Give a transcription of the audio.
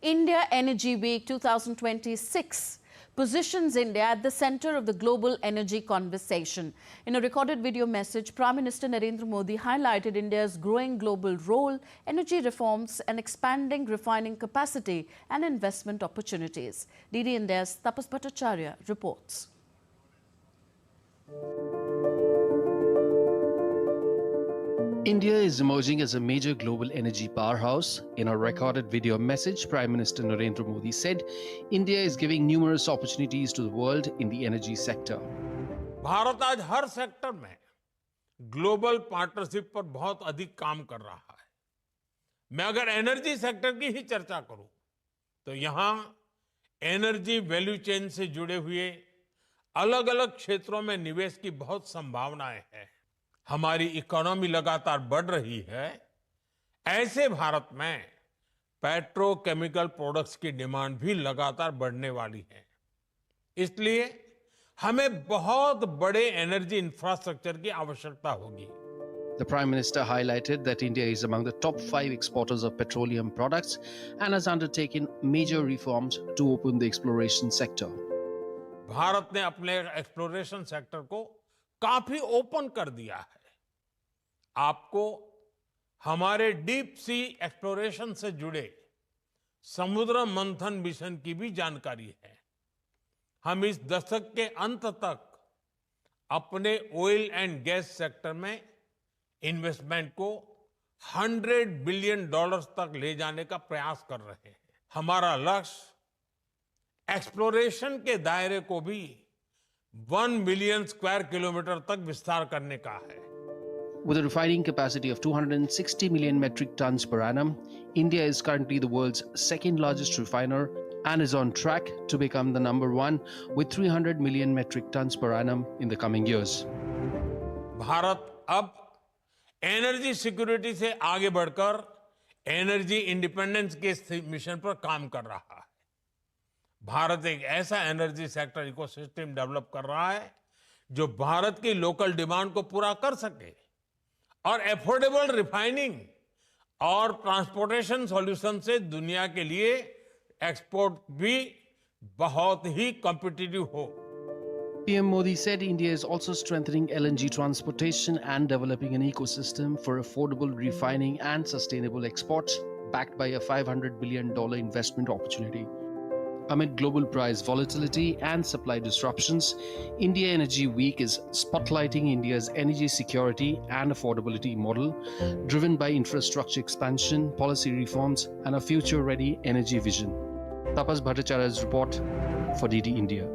India Energy Week 2026 positions India at the center of the global energy conversation. In a recorded video message, Prime Minister Narendra Modi highlighted India's growing global role, energy reforms and expanding refining capacity and investment opportunities. DD India's Tapas Bhattacharya reports. India is emerging as a major global energy powerhouse. In a recorded video message, Prime Minister Narendra Modi said, India is giving numerous opportunities to the world in the energy sector. Bharat आज हर sector में global partnership पर बहुत अधिक काम कर रहा है। मैं अगर एनर्जी सेक्टर की ही चर्चा करूं, तो यहां एनर्जी वैल्यू चेन से जुड़े हुए अलग-अलग क्षेत्रों में निवेश की बहुत संभावनाएं हैं। हमारी इकोनॉमी लगातार बढ़ रही है। ऐसे भारत में पेट्रोकेमिकल प्रोडक्ट्स की डिमांड भी लगातार बढ़ने वाली है। इसलिए हमें बहुत बड़े एनर्जी इंफ्रास्ट्रक्चर की आवश्यकता होगी। The Prime Minister highlighted that India is among the top 5 exporters of petroleum products and has undertaken major reforms to open the exploration sector. Bharat ने अपने एक्सप्लोरेशन सेक्टर को काफी ओपन कर दिया है। आपको हमारे डीप सी एक्सप्लोरेशन से जुड़े समुद्र मंथन मिशन की भी जानकारी है। हम इस दशक के अंत तक अपने ऑयल एंड गैस सेक्टर में इन्वेस्टमेंट को $100 बिलियन तक ले जाने का प्रयास कर रहे हैं। हमारा लक्ष्य एक्सप्लोरेशन के दायरे को भी 1 मिलियन स्क्वायर किलोमीटर तक विस्तार करने का है। With a refining capacity of 260 million metric tons per annum, India is currently the world's second largest refiner and is on track to become the number 1 with 300 million metric tons per annum in the coming years. Bharat अब energy security से आगे बढ़कर energy independence के mission पर काम कर रहा है। भारत एक ऐसा एनर्जी सेक्टर इकोसिस्टम डेवलप कर रहा है जो भारत की लोकल डिमांड को पूरा कर सके और एफोर्डेबल रिफाइनिंग और ट्रांसपोर्टेशन सॉल्यूशन से दुनिया के लिए एक्सपोर्ट भी बहुत ही कॉम्पिटिटिव हो। PM Modi said India is also strengthening LNG transportation and developing an ecosystem for affordable refining and sustainable exports, backed by a $500 billion investment opportunity. Amid global price volatility and supply disruptions, India Energy Week is spotlighting India's energy security and affordability model, driven by infrastructure expansion, policy reforms, and a future-ready energy vision. Tapas Bhattacharya's report for DD India.